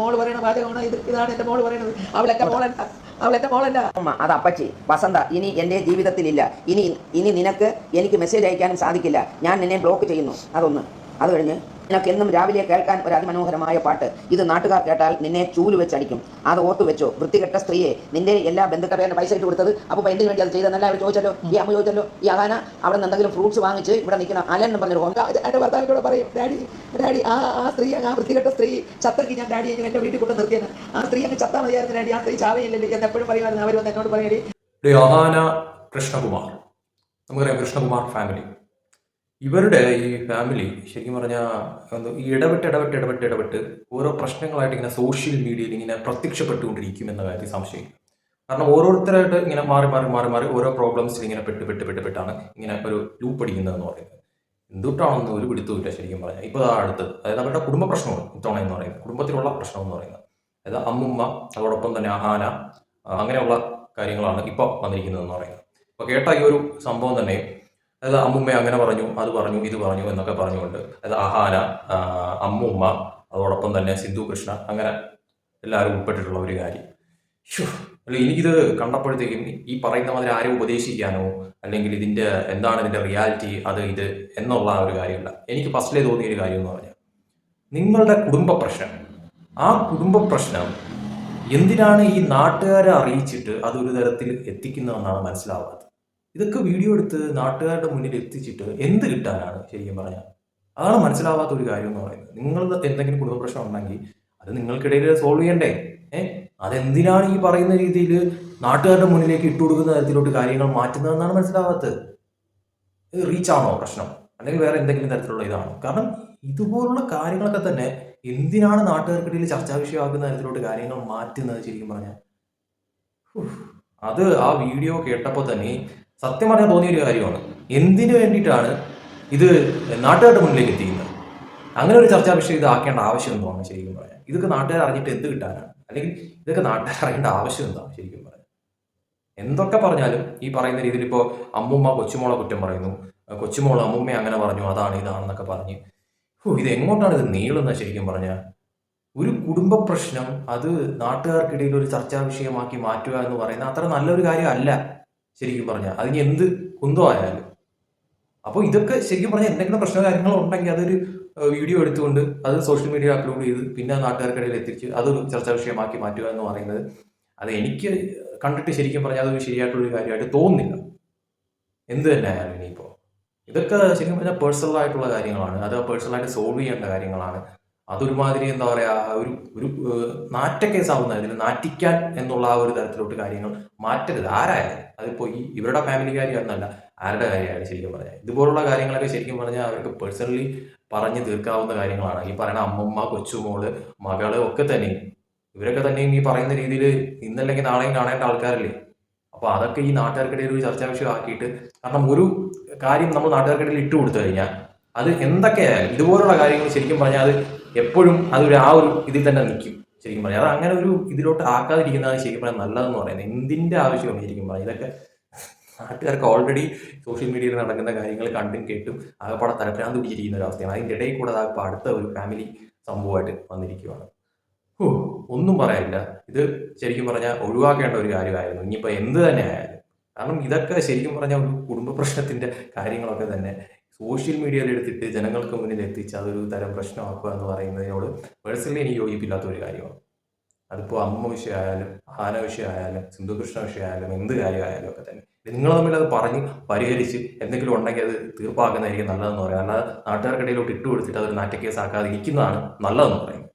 മോള് പറയുന്ന വാചകമാണ് ഇത്. ഇതാണ് എൻ്റെ മോള് പറയുന്നത്. അവളെൻ്റെ മോളല്ല. അത് അപ്പച്ചി വസന്ത ഇനി എൻ്റെ ജീവിതത്തിലില്ല. ഇനി നിനക്ക് എനിക്ക് മെസ്സേജ് അയക്കാനും സാധിക്കില്ല. ഞാൻ നിന്നെ ബ്ലോക്ക് ചെയ്യുന്നു. അത് കഴിഞ്ഞ് നിനക്കെന്നും രാവിലെ കേൾക്കാൻ ഒരു അതിമനോഹരമായ പാട്ട്. ഇത് നാട്ടുകാർ കേട്ടാൽ നിന്നെ ചൂല് വെച്ചടിക്കും. അത് ഓർത്തു വെച്ചോ വൃത്തികെട്ട സ്ത്രീയെ. നിന്റെ എല്ലാ ബന്ധുക്കളുടെ പൈസ ഇട്ട് കൊടുത്തത് അപ്പോൾ എന്തിനു വേണ്ടി അത് ചെയ്തെന്നല്ല അവർ ചോദിച്ചല്ലോ. ഈ അമ്മ ചോദിച്ചല്ലോ. ഈ അഹാന അവിടെ നിന്ന് എന്തെങ്കിലും ഫ്രൂട്ട്സ് വാങ്ങിച്ച് ഇവിടെ നിൽക്കുന്ന അലൻ എന്ന് പറഞ്ഞൊരു എൻ്റെ ഭർത്താവിനോട് പറയും, ഡാഡി ആ സ്ത്രീ, ആ വൃത്തികെട്ട സ്ത്രീ ചത്തെങ്കിൽ ഞാൻ ഡാഡിയെ എൻ്റെ വീട്ടിൽ കൊണ്ട് നിർത്തിയാണ്. ആ സ്ത്രീ അങ്ങ് ചത്താൽ മതിയായിരുന്നു ഡാഡി. ആ സ്ത്രീ ചാവയില്ലല്ലോ എന്ന് എപ്പോഴും പറയുമായിരുന്നു. അവർ വന്ന് എന്നോട് പറയടി. അഹാന കൃഷ്ണകുമാർ, നമുക്കറിയാം കൃഷ്ണകുമാർ ഫാമിലി. ഇവരുടെ ഈ ഫാമിലി ശരിക്കും പറഞ്ഞാൽ ഇടപെട്ട് ഓരോ പ്രശ്നങ്ങളായിട്ട് ഇങ്ങനെ സോഷ്യൽ മീഡിയയിൽ ഇങ്ങനെ പ്രത്യക്ഷപ്പെട്ടുകൊണ്ടിരിക്കും എന്ന കാര്യത്തിൽ സംശയം. കാരണം ഓരോരുത്തരായിട്ട് ഇങ്ങനെ മാറി ഓരോ പ്രോബ്ലംസിൽ ഇങ്ങനെ പെട്ടാണ് ഇങ്ങനെ ഒരു ലൂപ്പ് അടിക്കുന്നതെന്ന് പറയുന്നത്. എന്തുകൊണ്ടാണെന്ന് ഒരു പിടുത്തമില്ല ശരിക്കും പറഞ്ഞാൽ. ഇപ്പോൾ അടുത്ത് അതായത് അവരുടെ കുടുംബ പ്രശ്നമാണ് ഇത്തവണ എന്ന് പറയുന്നത്, കുടുംബത്തിലുള്ള പ്രശ്നം എന്ന് പറയുന്നത്. അതായത് അമ്മുമ്മ, അതോടൊപ്പം തന്നെ അഹാന, അങ്ങനെയുള്ള കാര്യങ്ങളാണ് ഇപ്പോൾ വന്നിരിക്കുന്നതെന്ന് പറയുന്നത്. അപ്പോൾ കേട്ട ഈ ഒരു സംഭവം തന്നെ, അതായത് അമ്മുമ്മ അങ്ങനെ പറഞ്ഞു, അത് പറഞ്ഞു, ഇത് പറഞ്ഞു എന്നൊക്കെ പറഞ്ഞുകൊണ്ട്, അതായത് അഹാന, അമ്മുമ്മ, അതോടൊപ്പം തന്നെ സിന്ധു കൃഷ്ണ, അങ്ങനെ എല്ലാവരും ഉൾപ്പെട്ടിട്ടുള്ള ഒരു കാര്യം. അല്ല, എനിക്കിത് കണ്ടപ്പോഴത്തേക്കും ഈ പറയുന്ന മാതിരി ആരും ഉപദേശിക്കാനോ അല്ലെങ്കിൽ എന്താണ് ഇതിൻ്റെ റിയാലിറ്റി ഇത് എന്നുള്ള ഒരു കാര്യമല്ല. എനിക്ക് ഫസ്റ്റിലേ തോന്നിയൊരു കാര്യം എന്ന് പറഞ്ഞാൽ, നിങ്ങളുടെ കുടുംബ പ്രശ്നം, ആ കുടുംബ പ്രശ്നം എന്തിനാണ് ഈ നാട്ടുകാരെ അറിയിച്ചിട്ട് അതൊരു തരത്തിൽ എത്തിക്കുന്നതെന്നാണ് മനസ്സിലാവാത്തത്. ഇതൊക്കെ വീഡിയോ എടുത്ത് നാട്ടുകാരുടെ മുന്നിൽ എത്തിച്ചിട്ട് എന്ത് കിട്ടാനാണ് ശരിക്കും പറഞ്ഞാൽ? അതാണ് മനസ്സിലാവാത്ത ഒരു കാര്യം എന്ന് പറയുന്നത്. നിങ്ങൾ എന്തെങ്കിലും കുടുംബ പ്രശ്നം ഉണ്ടെങ്കിൽ അത് നിങ്ങൾക്കിടയിൽ സോൾവ് ചെയ്യണ്ടേ? അതെന്തിനാണ് ഈ പറയുന്ന രീതിയിൽ നാട്ടുകാരുടെ മുന്നിലേക്ക് ഇട്ടുകൊടുക്കുന്ന തരത്തിലോട്ട് കാര്യങ്ങൾ മാറ്റുന്നതെന്നാണ് മനസ്സിലാവാത്തത്. ഇത് റീച്ചാണോ പ്രശ്നം, അല്ലെങ്കിൽ വേറെ എന്തെങ്കിലും തരത്തിലുള്ള ഇതാണോ? കാരണം ഇതുപോലുള്ള കാര്യങ്ങളൊക്കെ തന്നെ എന്തിനാണ് നാട്ടുകാർക്കിടയിൽ ചർച്ചാ വിഷയമാക്കുന്ന തരത്തിലോട്ട് കാര്യങ്ങൾ മാറ്റുന്നത് ശരിക്കും പറഞ്ഞാൽ? അത് ആ വീഡിയോ കേട്ടപ്പോൾ തന്നെ സത്യം പറഞ്ഞാൽ തോന്നിയൊരു കാര്യമാണ്. എന്തിനു വേണ്ടിയിട്ടാണ് ഇത് നാട്ടുകാരുടെ മുന്നിലേക്ക് എത്തിക്കുന്നത്? അങ്ങനെ ഒരു ചർച്ചാ വിഷയം ഇത് ആക്കേണ്ട ആവശ്യം എന്താണ് ശരിക്കും പറയാം? ഇതൊക്കെ നാട്ടുകാർ അറിഞ്ഞിട്ട് എന്ത് കിട്ടാനാണ്? അല്ലെങ്കിൽ ഇതൊക്കെ നാട്ടുകാർ അറിയേണ്ട ആവശ്യം എന്താണ് ശരിക്കും പറയാം? എന്തൊക്കെ പറഞ്ഞാലും ഈ പറയുന്ന രീതിയിൽ ഇപ്പോൾ അമ്മുമ്മ കൊച്ചുമോളെ കുറ്റം പറയുന്നു, കൊച്ചുമോൾ അമ്മുമ്മ അങ്ങനെ പറഞ്ഞു, അതാണ് ഇതാണെന്നൊക്കെ പറഞ്ഞ് ഇത് എങ്ങോട്ടാണ് ഇത് നീളുന്നത് ശരിക്കും പറഞ്ഞാൽ? ഒരു കുടുംബ പ്രശ്നം അത് നാട്ടുകാർക്കിടയിൽ ഒരു ചർച്ചാ വിഷയമാക്കി മാറ്റുക എന്ന് പറയുന്നത് അത്ര നല്ലൊരു കാര്യമല്ല ശരിക്കും പറഞ്ഞാൽ. അതിന് എന്ത് കുന്തോ ആയാലും. അപ്പോൾ ഇതൊക്കെ ശരിക്കും പറഞ്ഞാൽ എന്തെങ്കിലും പ്രശ്ന കാര്യങ്ങളോ ഉണ്ടെങ്കിൽ അതൊരു വീഡിയോ എടുത്തുകൊണ്ട് അത് സോഷ്യൽ മീഡിയ അപ്ലോഡ് ചെയ്ത് പിന്നെ നാട്ടുകാർക്കിടയിൽ എത്തിച്ച് അതൊരു ചർച്ചാ വിഷയമാക്കി മാറ്റുക എന്ന് പറയുന്നത് അത് എനിക്ക് കണ്ടിട്ട് ശരിക്കും പറഞ്ഞാൽ അതൊരു ശരിയായിട്ടുള്ളൊരു കാര്യമായിട്ട് തോന്നുന്നില്ല. എന്ത് തന്നെ ആയാലും ഇനിയിപ്പോൾ ഇതൊക്കെ ശരിക്കും പറഞ്ഞാൽ പേഴ്സണലായിട്ടുള്ള കാര്യങ്ങളാണ്. അത് പേഴ്സണലായിട്ട് സോൾവ് ചെയ്യേണ്ട കാര്യങ്ങളാണ്. അതൊരുമാതിരി എന്താ പറയുക, ഒരു നാറ്റക്കേസാവുന്ന ഇതിന് നാറ്റിക്കാൻ എന്നുള്ള ആ ഒരു തരത്തിലോട്ട് കാര്യങ്ങൾ മാറ്റരുത് ആരായാലും. അതിപ്പോൾ ഇവരുടെ ഫാമിലി കാര്യമൊന്നല്ല, ആരുടെ കാര്യമായാലും ശരിക്കും പറഞ്ഞാൽ ഇതുപോലുള്ള കാര്യങ്ങളൊക്കെ ശരിക്കും പറഞ്ഞാൽ അവർക്ക് പേഴ്സണലി പറഞ്ഞ് തീർക്കാവുന്ന കാര്യങ്ങളാണ്. ഈ പറയുന്ന അമ്മമ്മ, കൊച്ചുമോള്, മകള് ഒക്കെ തന്നെയും ഇവരൊക്കെ തന്നെയും ഈ പറയുന്ന രീതിയിൽ ഇന്നല്ലെങ്കിൽ നാളെയും കാണേണ്ട ആൾക്കാരല്ലേ. അപ്പോൾ അതൊക്കെ ഈ നാട്ടുകാർക്കിടയിൽ ഒരു ചർച്ചാ വിഷയം ആക്കിയിട്ട്, കാരണം ഒരു കാര്യം നമ്മൾ നാട്ടുകാർക്കിടയിൽ ഇട്ട് കൊടുത്തു കഴിഞ്ഞാൽ അത് എന്തൊക്കെയായാലും ഇതുപോലുള്ള കാര്യങ്ങൾ ശരിക്കും പറഞ്ഞാൽ അത് എപ്പോഴും അതൊരു ആ ഒരു ഇതിൽ തന്നെ നിൽക്കും ശരിക്കും പറഞ്ഞാൽ. അത് അങ്ങനെ ഒരു ഇതിലോട്ട് ആക്കാതിരിക്കുന്നതാണ് ശരിക്കും പറഞ്ഞാൽ നല്ലതെന്ന് പറയുന്നത്. എന്തിൻ്റെ ആവശ്യമാണ് ശരിക്കും പറഞ്ഞാൽ? ഇതൊക്കെ നാട്ടുകാർക്ക് ഓൾറെഡി സോഷ്യൽ മീഡിയയിൽ നടക്കുന്ന കാര്യങ്ങൾ കണ്ടും കേട്ടും ആകെപ്പാടെ തലപ്പിനാന്ന് പിടിച്ചിരിക്കുന്ന ഒരു അവസ്ഥയാണ്. അതിൻ്റെ ഇടയിൽ കൂടെ ഇപ്പോൾ അടുത്ത ഒരു ഫാമിലി സംഭവമായിട്ട് വന്നിരിക്കുകയാണ്. ഒന്നും പറയാനില്ല. ഇത് ശരിക്കും പറഞ്ഞാൽ ഒഴിവാക്കേണ്ട ഒരു കാര്യമായിരുന്നു, ഇനിയിപ്പോൾ എന്ത് തന്നെ ആയാലും. കാരണം ഇതൊക്കെ ശരിക്കും പറഞ്ഞാൽ ഒരു കുടുംബ പ്രശ്നത്തിൻ്റെ കാര്യങ്ങളൊക്കെ തന്നെ സോഷ്യൽ മീഡിയയിൽ എടുത്തിട്ട് ജനങ്ങൾക്ക് മുന്നിൽ എത്തിച്ച് അതൊരു തരം പ്രശ്നമാക്കുക എന്ന് പറയുന്നതിനോട് പേഴ്സണലി എനിക്ക് യോജിപ്പില്ലാത്ത ഒരു കാര്യമാണ്. അതിപ്പോൾ അമ്മ വിഷയമായാലും ഹാന വിഷയമായാലും സിന്ധുകൃഷ്ണ വിഷയമായാലും എന്ത് കാര്യമായാലും ഒക്കെ തന്നെ നിങ്ങൾ തമ്മിൽ അത് പറഞ്ഞ് പരിഹരിച്ച് എന്തെങ്കിലും ഉണ്ടെങ്കിൽ അത് തീർപ്പാക്കുന്നതായിരിക്കും നല്ലതെന്ന് പറയാം. അല്ലാതെ നാട്ടുകാർക്കിടയിലോട്ട് ഇട്ട് കൊടുത്തിട്ട് അതൊരു നാറ്റക്കേസ് ആക്കാതെ ഇരിക്കുന്നതാണ് നല്ലതെന്ന് പറയുന്നത്.